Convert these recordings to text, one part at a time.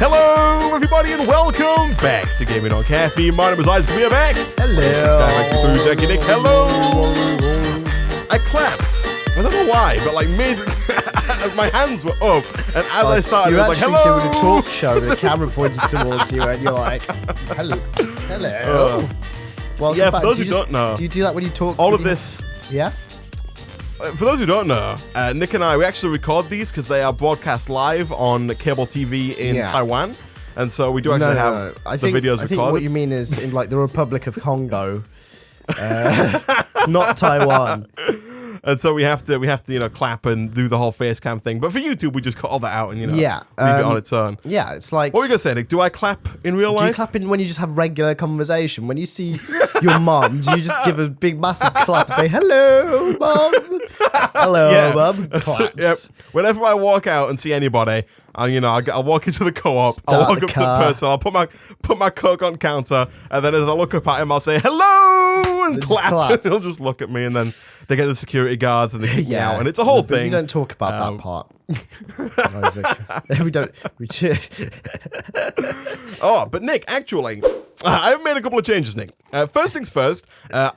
Hello, everybody, and welcome back to Gaming on Caffeine. My name is Isaac. We are back. Hello. Skyblock, Jackie Nick. Hello. I clapped. I don't know why, but like my hands were up, and as I started, I was like, "Hello." You're actually doing a talk show. The camera pointed towards you, and you're like, "Hello, hello." Welcome yeah, back. for those who don't know, do you do that when you talk? all of this? Yeah. For those who don't know, Nick and I, we actually record these because they are broadcast live on cable TV in Taiwan. And so we do actually have the videos recorded. I think what you mean is in like the Republic of Congo, not Taiwan. And so we have to clap and do the whole face cam thing. But for YouTube, we just cut all that out and leave it on its own. Yeah, it's like, what were you gonna say, Nick? Do I clap in real life? Do you clap in when you just have regular conversation? When you see your mum, do you just give a big massive clap and say, "Hello, mum"? Hello, mum. Claps. Whenever I walk out and see anybody, I'll walk into the co-op. I'll walk up to the person. I'll put my Coke on counter, and then as I look up at him, I'll say hello and clap. He'll just look at me, and then they get the security guards and they kick me out, and it's a whole thing. We don't talk about that part. we don't. But Nick, actually, I've made a couple of changes, Nick. First things first,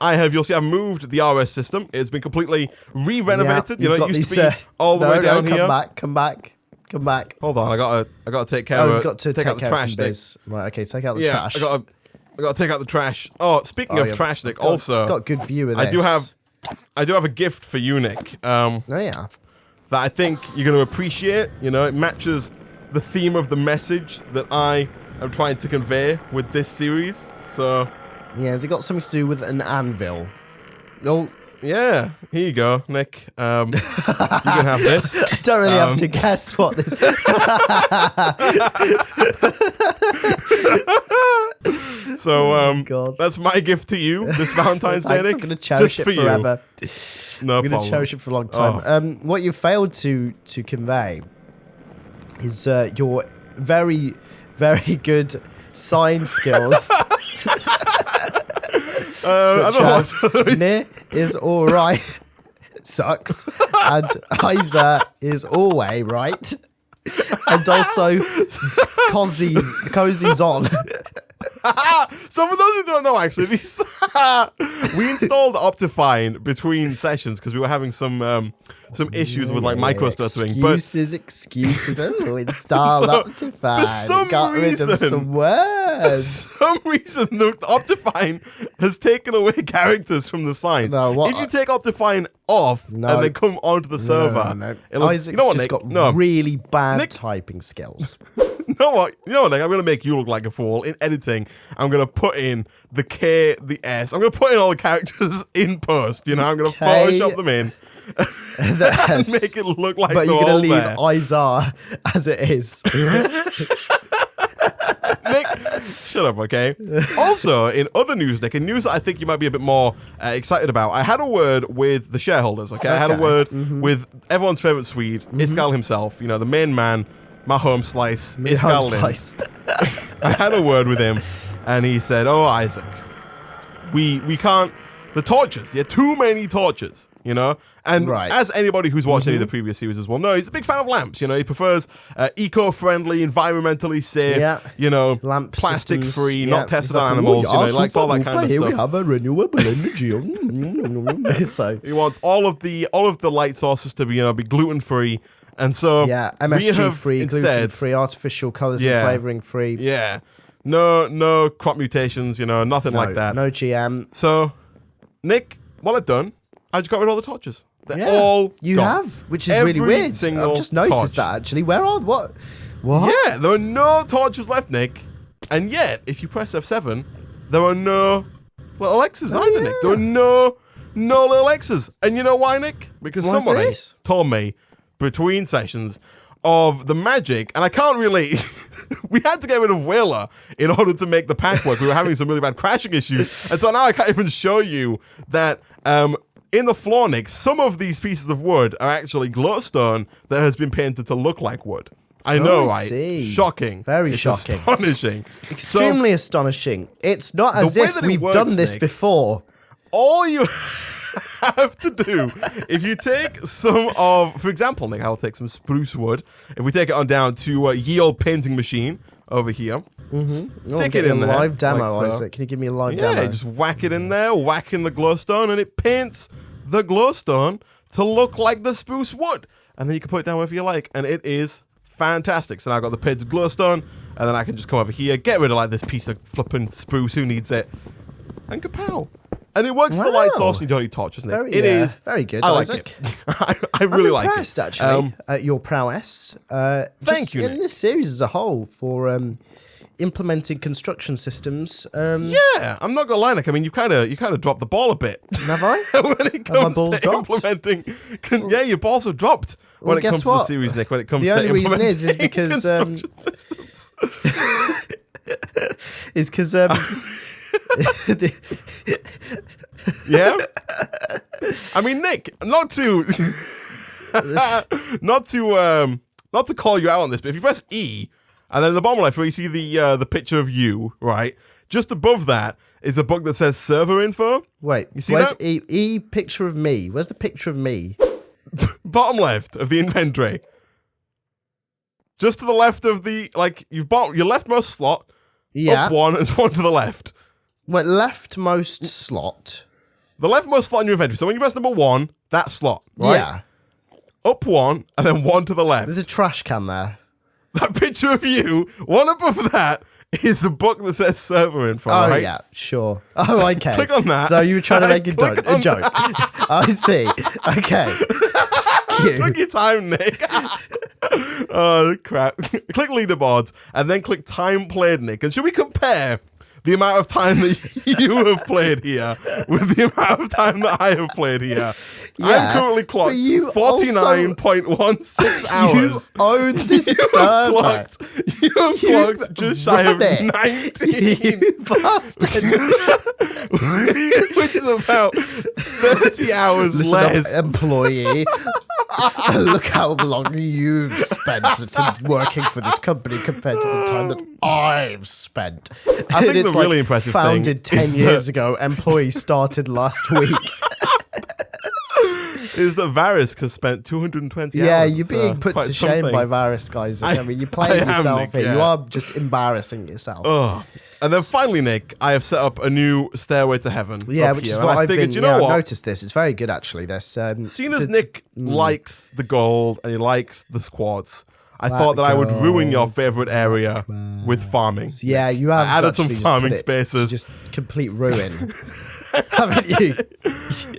you'll see I've moved the RS system. It's been completely re-renovated. Yeah, it used to be all the way down here. Come back. Hold on, I gotta take care of it. You've got to take out the trash, Nick. Right, okay, take out the trash. I gotta take out the trash. Oh, speaking of trash, Nick, also got a good view of this. I do have a gift for you, Nick. That I think you're going to appreciate. It matches the theme of the message that I am trying to convey with this series. So, yeah, has it got something to do with an anvil? Oh, yeah. Here you go, Nick. You can have this. I don't really have to guess what this. So, that's my gift to you this Valentine's Day, Nick. I'm going to cherish it forever. No I'm going to cherish it for a long time. What you failed to convey is your very, very good sign skills. Such as "ne" is alright, sucks, and "Isa" is always right, and also "cozy's on." So for those who don't know, actually, we installed Optifine between sessions because we were having some issues with like micro stuttering. Excuses. We installed Optifine. For some reason, rid of some words. For some reason, the Optifine has taken away characters from the signs. If you take Optifine off and then come onto the server, Isaac's just got really bad typing skills. You know what, Nick? I'm going to make you look like a fool. In editing, I'm going to put in the K, the S. I'm going to put in all the characters in post. I'm going to Photoshop them in and make it look like they're all there. But you're going to leave Izar as it is. Nick, shut up, okay? Also, in other news, Nick, in news that I think you might be a bit more excited about, I had a word with the shareholders, okay? I had a word with everyone's favourite Swede, Iskall himself, the main man, my home slice, Iskall. I had a word with him, and he said, "Oh, Isaac, we can't, the torches, too many torches, And as anybody who's watched any of the previous series as well knows, he's a big fan of lamps, he prefers eco-friendly, environmentally safe, lamp plastic-free, not tested on animals, he likes all that kind of stuff. We have a renewable energy. So he wants all of the light sources to be gluten-free. And so MSG free, gluten free, artificial colours and flavouring free. Yeah. No crop mutations, nothing like that. No GM. So, Nick, what I've done, I just got rid of all the torches. They're all you gone. have, which is really weird. I've just noticed that actually. Where are what? Yeah, there are no torches left, Nick. And yet, if you press F7, there are no little X's either, Nick. There are no little X's. And you know why, Nick? Because somebody told me between sessions of the magic, and I can't really. We had to get rid of Whaler in order to make the pack work. We were having some really bad crashing issues, and so now I can't even show you that. In the floor, Nick, some of these pieces of wood are actually glowstone that has been painted to look like wood. I know, right? See. Shocking. Very shocking. Astonishing. Extremely astonishing. It's not as if we've done this before. All you have to do, if you take some of, for example, Nick, I'll take some spruce wood. If we take it on down to a ye old painting machine, over here. Stick it a in there. live demo, like so. Isaac. Can you give me a live demo? Yeah, just whack it in there, whack in the glowstone, and it paints the glowstone to look like the spruce wood. And then you can put it down wherever you like, and it is fantastic. So now I've got the painted glowstone, and then I can just come over here, get rid of like this piece of flipping spruce, who needs it, and kapow. And it works as the light source, and you don't need torches, Nick. It is very good, I Isaac. like it. I really like it. I'm impressed, actually, at your prowess. Thank you, in Nick. this series as a whole for implementing construction systems. Yeah, I'm not gonna lie, Nick. I mean, you kind of dropped the ball a bit. Have I? When it comes to implementing, yeah, your balls have dropped when it comes to the series, Nick. When it comes to implementing the only reason is because construction systems. is because yeah. I mean, Nick, not to call you out on this, but if you press E, and then in the bottom left where you see the picture of you, right? Just above that is a book that says server info. Wait, you see where's that? E picture of me? Where's the picture of me? Bottom left of the inventory. Just to the left of the your leftmost slot. Yeah. Up one and one to the left. Wait, leftmost slot. The leftmost slot in your inventory. So when you press number 1, that slot, right? Yeah. Up one and then one to the left. There's a trash can there. That picture of you, one above that, is the book that says server info, right? Oh, yeah, sure. Oh, okay. Click on that. So you were trying to make a joke. I see. Okay. Took your time, Nick. Oh, crap. Click leaderboards, and then click time played, Nick. And should we compare the amount of time that you have played here with the amount of time that I have played here? Yeah, I'm currently clocked 49.16 hours. You own this server. You have clocked just shy of 19. You bastard. Which is about 30 hours Listen less. up, employee. Look how long you've spent working for this company compared to the time that I've spent. I think the really impressive thing founded 10 years ago, employee started last week. Is that Varys has spent 220 hours. Yeah, you're being put to shame by Varys, guys. I mean, you're playing yourself Nick, here. yeah. You are just embarrassing yourself. Oh. And then finally, Nick, I have set up a new stairway to heaven. Yeah, up which here. is And what I I've figured, been. you know I've what? noticed this. It's very good, actually. This. Seeing as Nick likes the gold and he likes the squads, I thought that I would ruin your favorite area with farming. Yeah, you have I added some farming to spaces. just complete ruin, haven't you?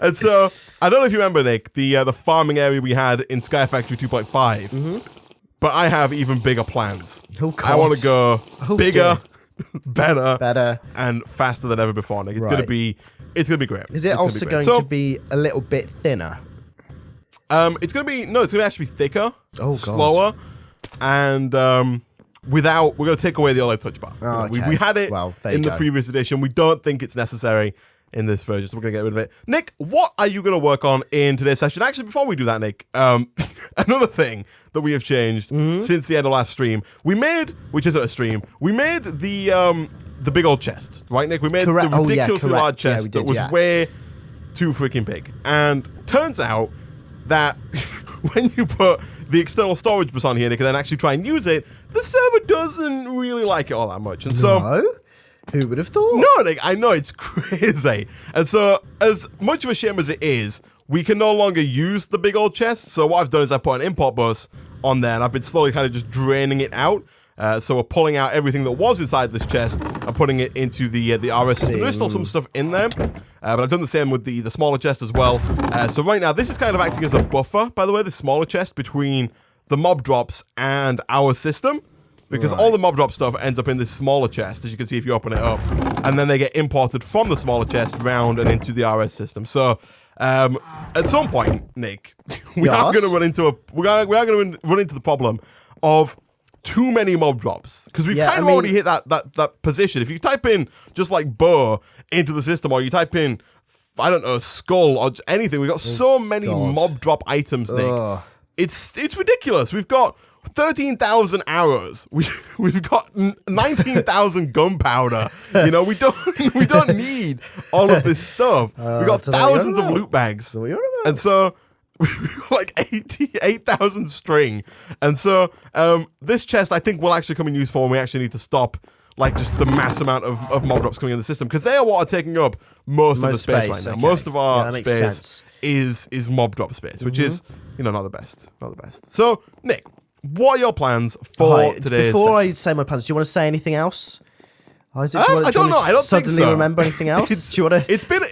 And so, I don't know if you remember, Nick, the farming area we had in Sky Factory 2.5. But I have even bigger plans. I want to go bigger, better, and faster than ever before, Nick. It's gonna be great. Is it also going to be a little bit thinner? It's gonna actually be thicker, God. slower, and we're gonna take away the OLED touch bar. Oh, okay. We had it in the go. previous edition. We don't think it's necessary in this version, so we're gonna get rid of it. Nick, what are you gonna work on in today's session? Actually, before we do that, Nick, another thing that we have changed since the end of last stream, which isn't a stream, we made the big old chest, right, Nick? We made the ridiculously large chest that was way too freaking big. And turns out that when you put the external storage bus on here, Nick, and then actually try and use it, the server doesn't really like it all that much. And so, who would have thought? No, Nick, I know, it's crazy. And so, as much of a shame as it is, we can no longer use the big old chest. So what I've done is I put an import bus on there, and I've been slowly kind of just draining it out. So we're pulling out everything that was inside this chest and putting it into the RS system. There's still some stuff in there, but I've done the same with the smaller chest as well. So right now, this is kind of acting as a buffer, by the way, the smaller chest between the mob drops and our system. Because all the mob drop stuff ends up in this smaller chest, as you can see if you open it up. And then they get imported from the smaller chest round and into the RS system. So at some point, Nick, we are going to run into the problem of too many mob drops, because we've already hit that position. If you type in just like bow into the system, or you type in, I don't know, skull or anything, we've got so many mob drop items, Nick. It's ridiculous. We've got 13,000 arrows. We've got 19,000 gunpowder. You know, we don't need all of this stuff. We've got thousands of loot bags. And so like 8,000 string. And so this chest I think will actually come in useful when we actually need to stop like just the mass amount of mob drops coming in the system, because they are what are taking up most of the space right now. Okay. Most of our space is mob drop space, which is, you know, not the best. So, Nick, what are your plans for today's Before session? I say my plans, do you want to say anything else? I don't know. I don't suddenly think so. remember anything else? Do you want to? It's been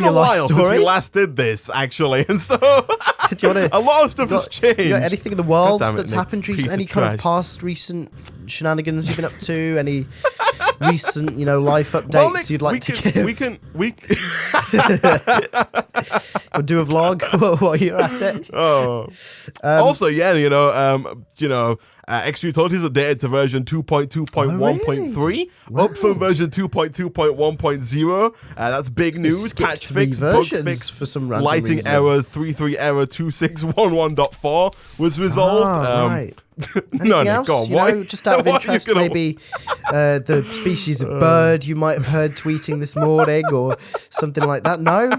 a while since we last did this, actually, and so do you want to? A lot of stuff has changed. You got anything in the world that's Nick, happened recently? Any kind of past recent shenanigans you've been up to? Any recent, you know, life updates Nick, you'd like to give? We can. Or do a vlog while you're at it. Oh. Also, yeah, you know, Extra Utilities updated to version 2.2.1.3, up from version 2.2.1.0. That's big news. Patch fix, bug fix for some random lighting reason. error 33 error 2611.4 was resolved. Right. No, else? go on. You know, just out of interest, maybe the species of bird you might have heard tweeting this morning, or something like that. No,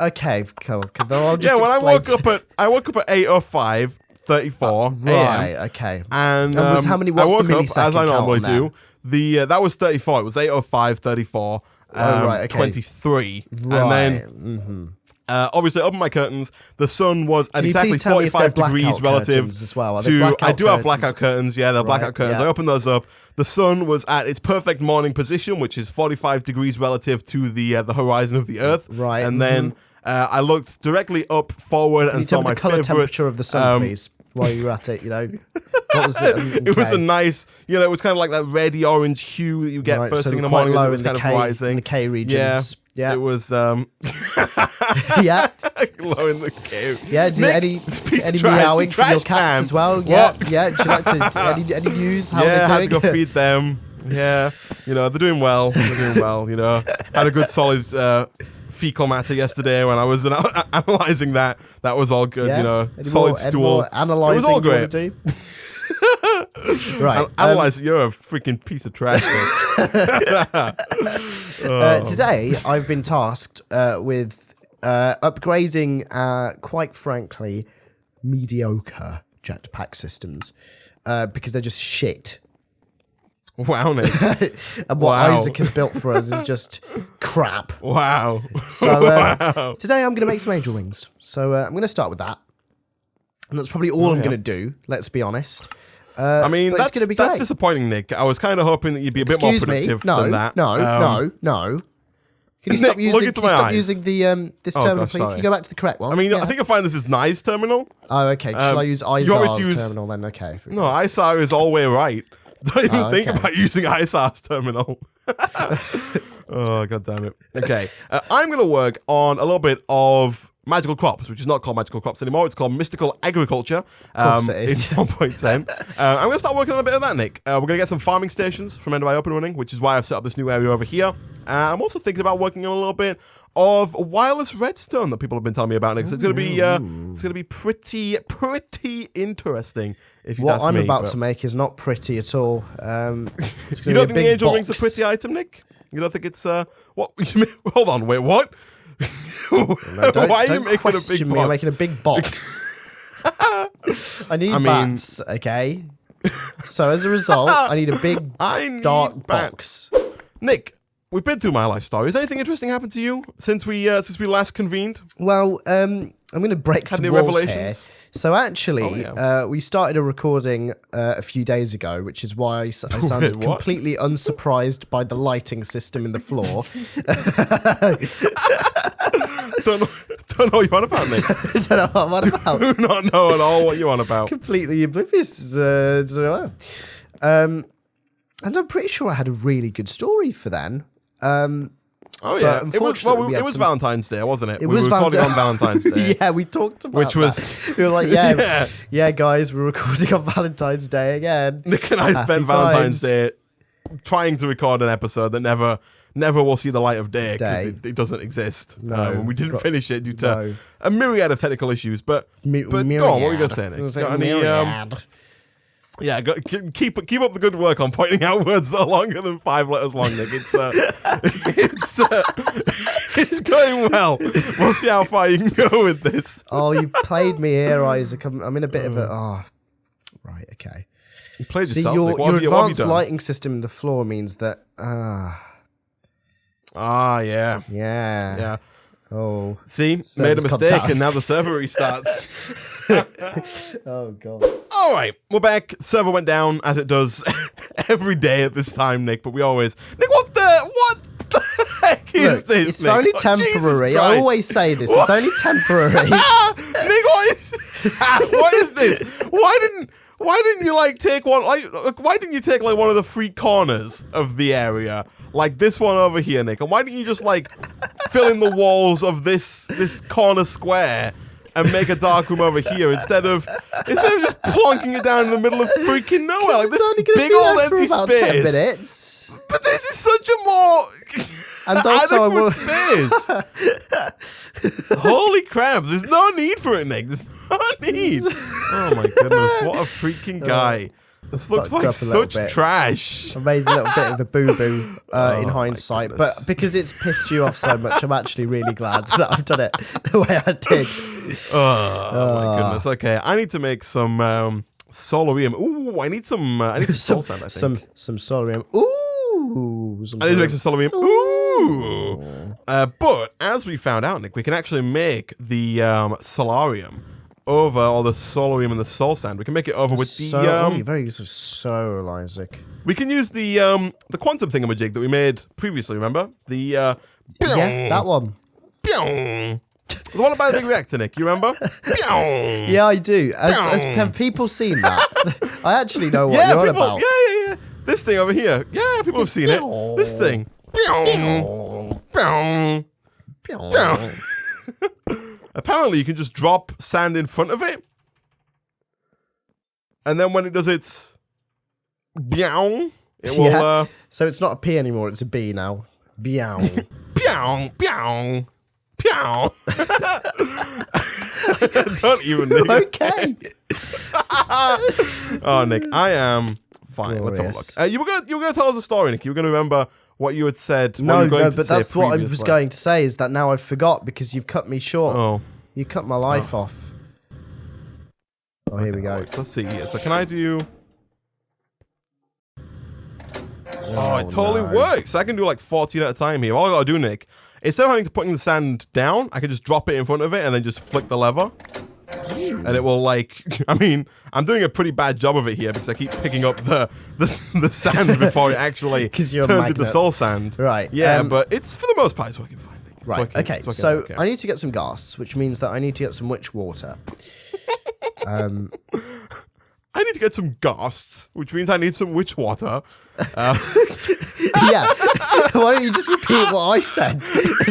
okay, cool. I'll just when I woke up at 8:05:34 right, okay. And was how many? I woke the up as I normally do. That was 34. It was 8:05:34. Right, okay. 23. Right. And then obviously opened my curtains. The sun was at exactly 45 degrees relative as well? to. I do have blackout curtains. Yeah, they're blackout curtains. Yeah. I opened those up. The sun was at its perfect morning position, which is 45 degrees relative to the horizon of the Earth. Right. And then I looked directly up forward and saw my the color temperature of the sun, please, while you were at it. You know, what was it? It was a nice, you know, it was kind of like that reddy orange hue that you get first thing in the morning. It was kind of rising in the K regions. Yeah. It was yeah. low in the K. Yeah. Any meowing for your cats as well? Yeah. Yeah. Do you like to any news? How they're doing? I had to go feed them. Yeah. You know, they're doing well. You know, had a good solid fecal matter yesterday when I was analysing that. That was all good, you know. Solid stool. Analysing, it was all great. Right. Analyze, you're a freaking piece of trash. Today, I've been tasked with upgrading, quite frankly, mediocre jetpack systems because they're just shit. Wow, Nick. And what Isaac has built for us is just crap. Wow. So today I'm going to make some angel wings. So I'm going to start with that. And that's probably all I'm going to do, let's be honest. I mean, that's going to be that's great. Disappointing, Nick. I was kind of hoping that you'd be a bit more productive than that. No. Can you stop using the this terminal, gosh, please? Can you go back to the correct one? I mean, I think I find this is nice terminal. Oh, okay. Shall I use ISAR's terminal then? Okay. No, ISAR is all the way right. Don't even think about using ISAR's terminal. Oh, god damn it. Okay. I'm going to work on a little bit of magical crops, which is not called magical crops anymore. It's called mystical agriculture in 1.10. I'm going to start working on a bit of that, Nick. We're going to get some farming stations from End of up and running, which is why I've set up this new area over here. I'm also thinking about working on a little bit of wireless redstone that people have been telling me about, Nick. So it's going to be pretty interesting. If you what I'm about to make is not pretty at all. It's you don't think the angel ring's a pretty item, Nick? You don't think it's what? Hold on, wait, what? Why are you making a big box? I'm making a big box. I need bats, okay? So as a result, I need a big dark box. Nick, we've been through my life story. Has anything interesting happened to you since we last convened? Well, I'm going to break some rules here. So actually, we started a recording a few days ago, which is why I sounded completely unsurprised by the lighting system in the floor. Don't know what you're on about, Nick. Don't know what I'm on about. Do not know at all what you're on about. Completely oblivious. And I'm pretty sure I had a really good story for then. Oh yeah, it was Valentine's Day, wasn't it? We were recording on Valentine's Day. Yeah, we talked about that. We were like, yeah, guys, we're recording on Valentine's Day again. Nick and I spent Valentine's Day trying to record an episode that never will see the light of day because it doesn't exist. No, we didn't finish it due to a myriad of technical issues. But go on, what were you going to say, Nick? Yeah, keep up the good work on pointing out words that are longer than 5 letters long, Nick. It's going well. We'll see how far you can go with this. Oh, you played me here, Isaac. I'm in a bit of a... Oh, right, okay. You played See, yourself, your Nick. What have you advanced done? lighting system in the floor means that... yeah. Yeah. Oh. See, made a mistake, and now the server restarts. Oh, God. All right, we're back. Server went down, as it does every day at this time, Nick, but we always... Nick, what the heck is this, It's Nick? only temporary. I always say this. What? It's only temporary. Nick, what is this? Why didn't you, like, take one... why didn't you take, like, one of the 3 corners of the area? Like this one over here, Nick. And why didn't you just, like, fill in the walls of this corner square and make a dark room over here instead of just plonking it down in the middle of freaking nowhere? Like this big old empty space. 10 minutes. But this is such a more adequate space. Holy crap, there's no need for it, Nick. There's no need. Oh my goodness, what a freaking guy. This looks like such trash. I made a little bit of a boo-boo in hindsight, but because it's pissed you off so much, I'm actually really glad that I've done it the way I did. Oh my goodness. Okay, I need to make some solarium. Ooh, I need some soul sand, I think. Some solarium. Ooh. I need to make some solarium. Ooh. But as we found out, Nick, we can actually make the solarium over, or the solarium and the soul sand. We can make it over with you're very useful soul, Isaac. We can use the quantum thingamajig that we made previously, remember? Yeah, that one. The one about the big reactor, Nick, you remember? Yeah, I do. Have people seen that? I actually know what you're on about. Yeah. This thing over here. Yeah, people have seen it. This thing. Apparently, you can just drop sand in front of it. And then when it does its... it will... So it's not a P anymore, it's a B now. Meow. Don't even, Nick. Okay. Oh, Nick, I am fine. Glorious. Let's have a look. You were gonna tell us a story, Nick. You were going to remember what you had said. No, but that's what I was going to say, is that now I forgot because you've cut me short. Oh. You cut my life off. Oh, here we go. So let's see here. So can I do... Oh, it totally works. I can do like 14 at a time here. All I gotta do, Nick, instead of having to putting the sand down, I can just drop it in front of it and then just flick the lever. And it will, like, I mean, I'm doing a pretty bad job of it here because I keep picking up the sand before it actually turns into soul sand. Right. Yeah, but it's, for the most part, it's working fine. Right, okay, so I need to get some gas, which means that I need to get some witch water. I need to get some ghosts, which means I need some witch water. Yeah. Why don't you just repeat what I said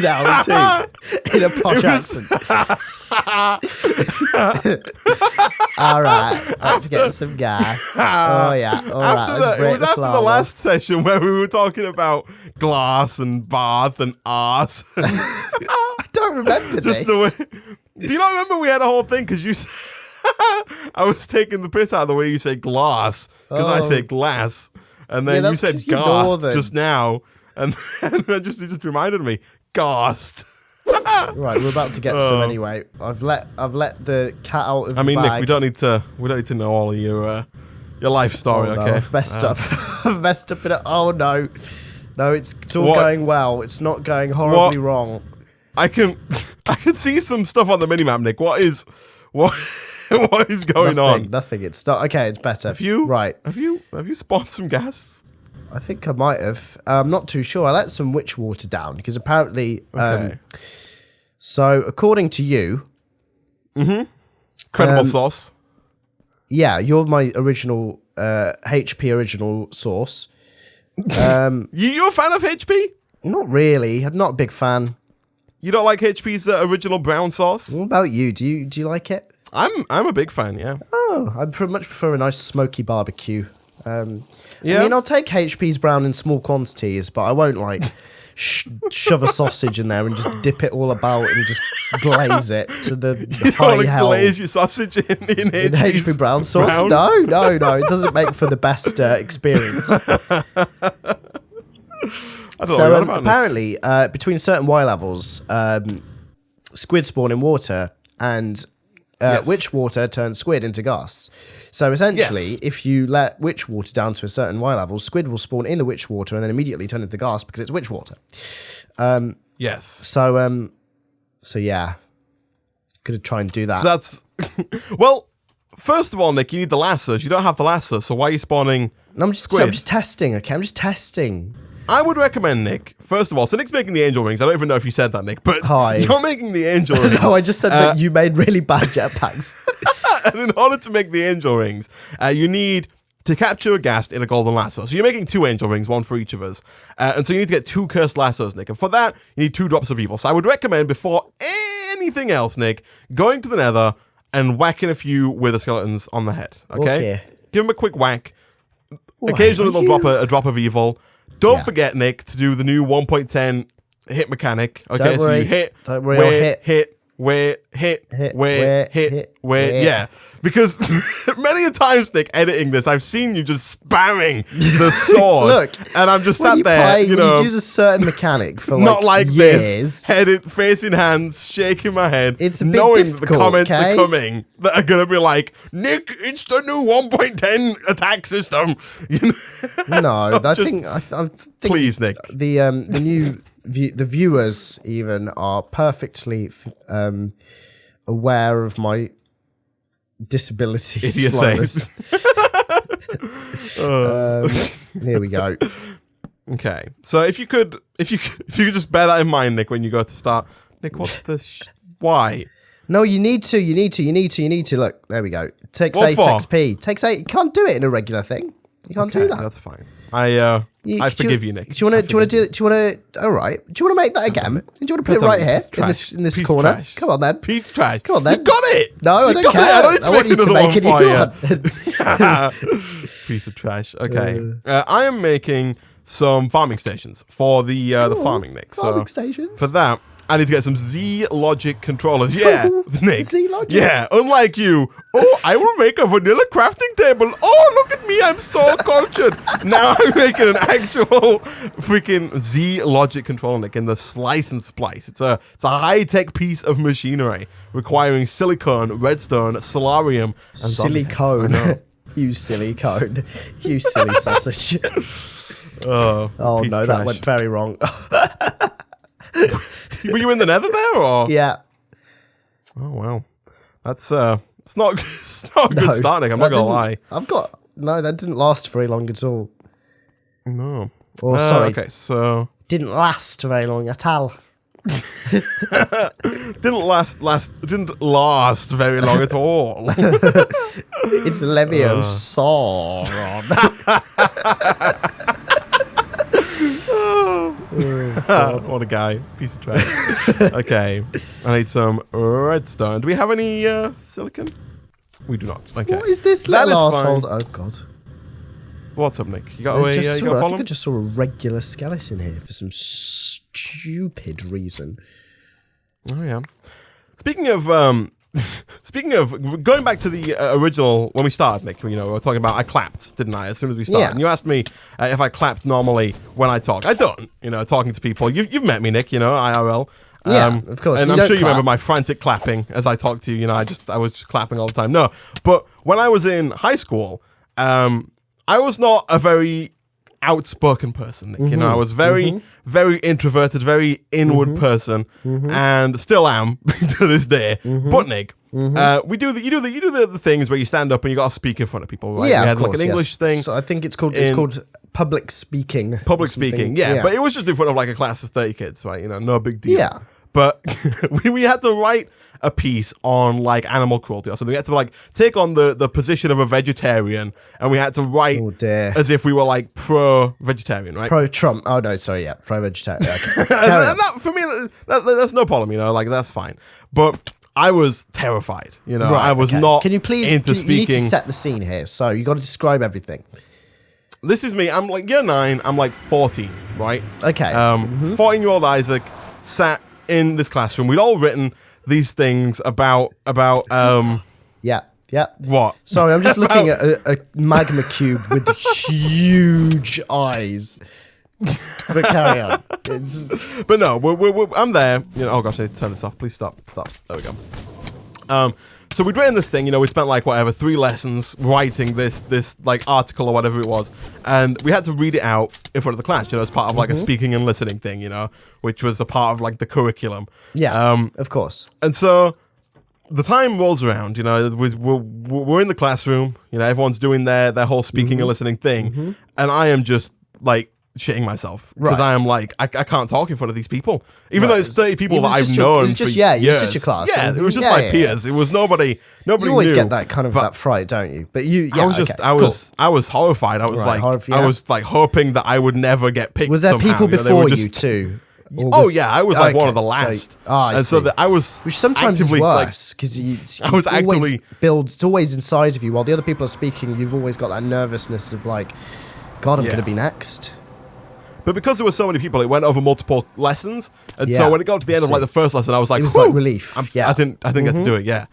now too, in a posh accent? All right, let's get some gas. Oh yeah, all right. It was after the last session where we were talking about glass and bath and arse. I don't remember this. Do you not remember we had a whole thing because you? I was taking the piss out of the way you say glass because I say glass, and then you said ghast just now, and it just reminded me ghast. Right, we're about to get some anyway. I've let the cat out of the bag. Nick, we don't need to know all of your life story. No, okay, I've messed up. I've messed up in it. Oh no, it's all going well. It's not going horribly wrong. I can see some stuff on the minimap, Nick. What is going on? Nothing. It's not okay. It's better. Have you spawned some ghasts? I think I might have. I'm not too sure. I let some witch water down because apparently. So according to you, credible source. Yeah, you're my original HP original source. You're a fan of HP? Not really. I'm not a big fan. You don't like HP's original brown sauce? What about you? Do you like it? I'm a big fan, yeah. Oh, I much prefer a nice smoky barbecue. Yeah. I mean, I'll take HP's brown in small quantities, but I won't like shove a sausage in there and just dip it all about and just glaze it to the You high want to hell. glaze your sausage in HP brown sauce? brown? No. It doesn't make for the best experience. I don't know what about apparently, between certain Y levels, squid spawn in water, and witch water turns squid into ghasts. So essentially, if you let witch water down to a certain Y level, squid will spawn in the witch water and then immediately turn into ghast because it's witch water. Yes. So yeah, gonna try and do that. So that's well. First of all, Nick, you need the lassos. You don't have the lasso, so why are you spawning? I'm just testing. Okay, I'm just testing. I would recommend, Nick, first of all, so Nick's making the angel rings. I don't even know if you said that, Nick, but Hi. You're making the angel rings. No, I just said that you made really bad jetpacks. And in order to make the angel rings, you need to capture a ghast in a golden lasso. So you're making 2 angel rings, 1 for each of us. And so you need to get 2 cursed lassos, Nick. And for that, you need 2 drops of evil. So I would recommend, before anything else, Nick, going to the nether and whacking a few wither skeletons on the head. Okay? Give them a quick whack. Occasionally they'll drop a drop of evil. Don't forget, Nick, to do the new 1.10 hit mechanic. Okay, Don't worry. So you hit, Don't worry, hit. Yeah. Because many times, Nick, editing this, I've seen you just spamming the sword. Look, and I'm just sat there, you use a certain mechanic for not like years. this, headed, facing hands, shaking my head, it's a bit knowing that difficult, the comments okay? are coming that are going to be like, Nick, it's the new 1.10 attack system. You know? No, So I think please, Nick. The viewers even are perfectly aware of my disability slowness. Here we go. Okay, so if you could just bear that in mind, Nick, when you go to start. Nick, what the why? No, you need to. Look, there we go. Takes What 8 for? XP. Takes 8. You can't do it in a regular thing. You can't do that. That's fine. I forgive you, Nick. Do you want to? All right. Do you want to make that again? Do you want to put it right here in this corner? Trash. Come on then. Piece of trash. Come on then. You got it. No, I don't care. I don't need to I want you to make another it. one for you. Piece of trash. Okay. I am making some farming stations for the farming, Nick. Farming stations. For that, I need to get some Z-Logic controllers. Yeah, Nick. Z-Logic? Yeah, unlike you. Oh, I will make a vanilla crafting table. Oh, look at me. I'm so cultured. Now I'm making an actual freaking Z-Logic controller, Nick, in the slice and splice. It's a high-tech piece of machinery requiring silicone, redstone, solarium, and silicone. You silicone. You silly sausage. Oh no, that went very wrong. Were you in the nether there, or? Yeah. Oh, wow. That's, it's not a good start, Nick, I'm not gonna lie. That didn't last very long at all. No. Oh, sorry. Okay, so... Didn't last very long at all. Didn't last very long at all. It's Leviosaur. What a guy. Piece of trash. Okay. I need some redstone. Do we have any silicon? We do not. Okay. What is this That little is fine. asshole? Oh, God. What's up, Nick? You got I a think problem? I just saw a regular skeleton here for some stupid reason. Oh, yeah. Speaking of going back to the original, when we started, Nick, we were talking about I clapped, didn't I, as soon as we started? Yeah. And you asked me if I clapped normally when I talk. I don't, talking to people. You've met me, Nick, IRL. Yeah, of course. And You I'm don't sure you clap. remember my frantic clapping as I talked to you. I was just clapping all the time. No, but when I was in high school, I was not a very outspoken person, Nick. I was very, very introverted, very inward person, and still am to this day. But Nick, you do the things where you stand up and you got to speak in front of people, right? Yeah, we had of course, like an English thing. So I think it's called public speaking. Public speaking, yeah, but it was just in front of like a class of 30 kids, right? No big deal. Yeah. But we had to write a piece on like animal cruelty or something. We had to like take on the position of a vegetarian, and we had to write as if we were like pro-vegetarian, right? Pro-Trump. Oh no, sorry, yeah, pro-vegetarian. Okay. and that, for me, that's no problem, like that's fine. But I was terrified, Right, I was not. Can you please? into speaking. You need to set the scene here. So you got to describe everything. This is me. I'm like year 9. I'm like 14, right? Okay. 14-year-old Isaac sat in this classroom. We'd all written these things about Yeah. what? Sorry, I'm just looking at a magma cube with huge eyes. But carry on. But no, I'm there. You know, oh gosh, I need to turn this off. Please stop. There we go. So we'd written this thing, you know, we'd spent like whatever 3 lessons writing this like article or whatever it was, and we had to read it out in front of the class, you know, as part of like a speaking and listening thing, you know, which was a part of like the curriculum. Yeah, of course. And so the time rolls around, you know, we're in the classroom, you know, everyone's doing their whole speaking and listening thing, and I am just like shitting myself because I am like I can't talk in front of these people, even though it's 30 people that I've known for years. Yeah, it was just your class. Yeah, it was just my peers. It was nobody. You always knew, get that kind of that fright, don't you? But you, yeah, I was horrified. I was I was like hoping that I would never get picked. Was there somehow. people before you too? I was like one of the last. So that I was, which sometimes is worse because it's always inside of you while the other people are speaking. You've always got that nervousness of like, God, I'm going to be next. But because there were so many people, it went over multiple lessons, and so when it got to the end of like the first lesson, I was like, it was like relief. I didn't get to do it. Yeah,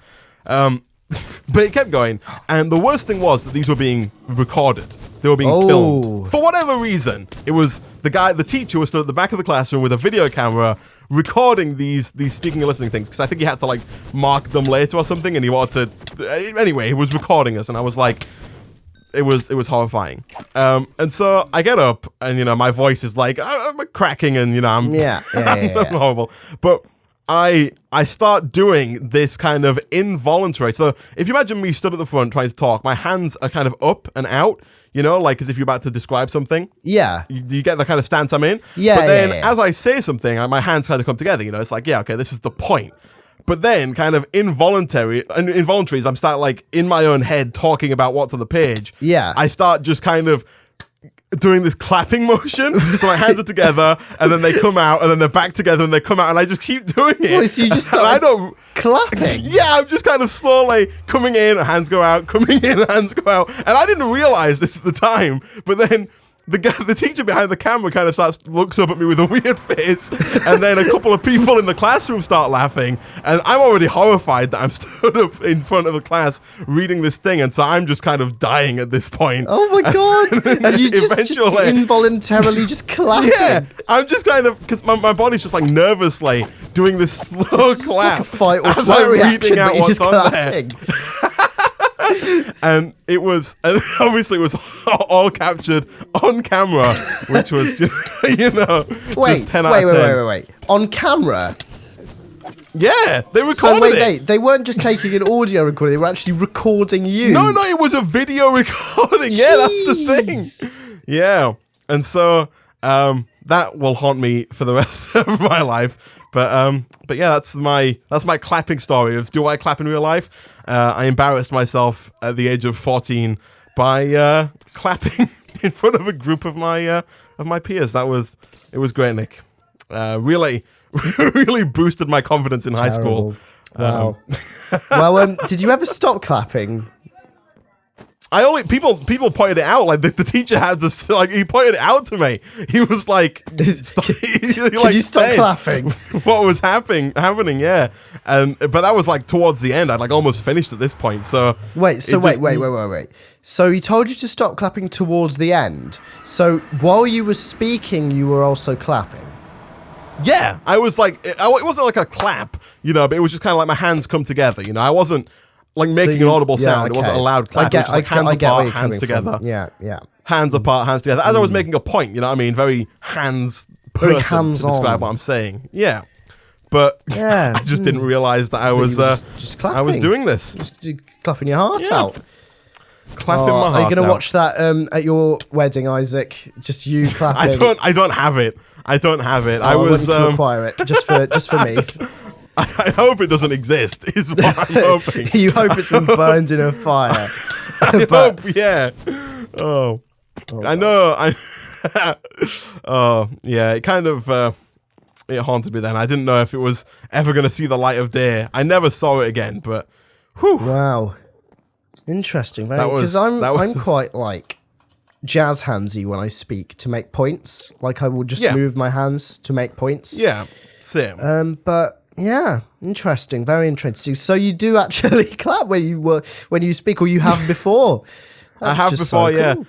but it kept going, and the worst thing was that these were being recorded. They were being filmed for whatever reason. It was the teacher was stood at the back of the classroom with a video camera recording these speaking and listening things because I think he had to like mark them later or something, and he wanted to. Anyway, he was recording us, and I was like. It was horrifying, and so I get up, and you know my voice is like I'm cracking, and you know I'm I'm horrible. But I start doing this kind of involuntary. So if you imagine me stood at the front trying to talk, my hands are kind of up and out, you know, like as if you're about to describe something. Yeah. You get the kind of stance I'm in. Yeah. But then as I say something, my hands kind of come together. You know, it's like okay, this is the point. But then, kind of involuntary, as I'm start like in my own head talking about what's on the page. Yeah. I start just kind of doing this clapping motion. So my hands are together, and then they come out, and then they're back together, and they come out, and I just keep doing it. Well, so you just start clapping. Yeah, I'm just kind of slowly coming in, hands go out, coming in, hands go out, and I didn't realize this at the time. But then. The teacher behind the camera kind of looks up at me with a weird face, and then a couple of people in the classroom start laughing, and I'm already horrified that I'm stood up in front of a class reading this thing, and so I'm just kind of dying at this point. Oh my god! And you just involuntarily just clapping. Yeah, I'm just kind of, because my body's just like nervously doing this slow clap. Like a fight or flight reaction, but you're just clapping. And obviously it was all captured on camera, which was just, just 10 out of 10. Wait. On camera? Yeah, they recorded it. They weren't just taking an audio recording, they were actually recording you. No, it was a video recording. Jeez. Yeah, that's the thing. Yeah. And so that will haunt me for the rest of my life. But yeah, that's my clapping story of do I clap in real life? I embarrassed myself at the age of 14 by clapping in front of a group of my peers. It was great, Nick. Really boosted my confidence in high school. Wow. Well, did you ever stop clapping? People pointed it out, like the teacher had to, like he pointed it out to me. He was like, Can you stop clapping? What was happening? Yeah, but that was like towards the end. I'd like almost finished at this point. So wait. So he told you to stop clapping towards the end. So while you were speaking, you were also clapping. Yeah, I was like, it wasn't like a clap, but it was just kind of like my hands come together. I wasn't. Like making an audible sound. Okay. It wasn't a loud clap. It was just like hands apart, hands together. Yeah. Hands apart, hands together. As I was making a point, you know what I mean? Very hands-on to describe what I'm saying. Yeah. But I just didn't realize that I was just clapping. I was doing this. Just clapping your heart out. Clapping my heart out. Are you going to watch that at your wedding, Isaac? Just you clapping? I don't have it. I I want you to acquire it just for me. I hope it doesn't exist, is what I'm hoping. You hope it's been burned in a fire. I hope, yeah. Oh I know. Oh, yeah, it kind of, it haunted me then. I didn't know if it was ever going to see the light of day. I never saw it again, but, whew. Wow. Interesting, because I'm quite, like, jazz handsy when I speak to make points. Like, I will just move my hands to make points. Yeah, same. But... Yeah, interesting, very interesting. So you do actually clap when you speak, or you have before? I have before, yeah. Cool.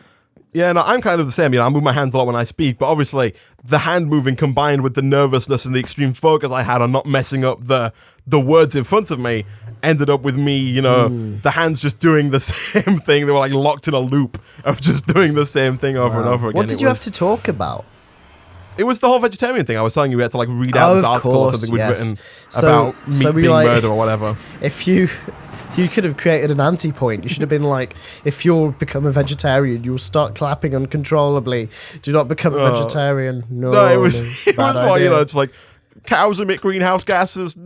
Yeah, no, I'm kind of the same. I move my hands a lot when I speak, but obviously the hand moving combined with the nervousness and the extreme focus I had on not messing up the words in front of me ended up with me, the hands just doing the same thing. They were like locked in a loop of just doing the same thing over and over again. What did you have to talk about? It was the whole vegetarian thing. I was telling you we had to like read out this article or something we'd written about meat being murder or whatever. If you could have created an anti-point, you should have been like, if you'll become a vegetarian, you'll start clapping uncontrollably. Do not become a vegetarian. No, it was more, it's like cows emit greenhouse gases.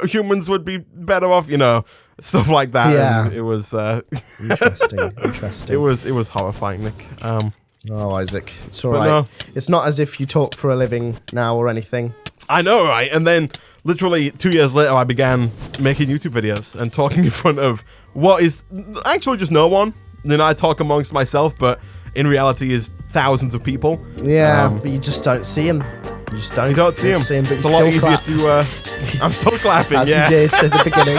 Humans would be better off, stuff like that. Yeah, and it was interesting. It was horrifying, Nick. Oh, Isaac, it's all right. No. It's not as if you talk for a living now or anything. I know, right? And then, literally 2 years later, I began making YouTube videos and talking in front of what is actually just no one. Then I talk amongst myself, but in reality is thousands of people. Yeah, but you just don't see them. You just don't. You don't see them. But it's a lot easier to... I'm still clapping, As you did at the beginning.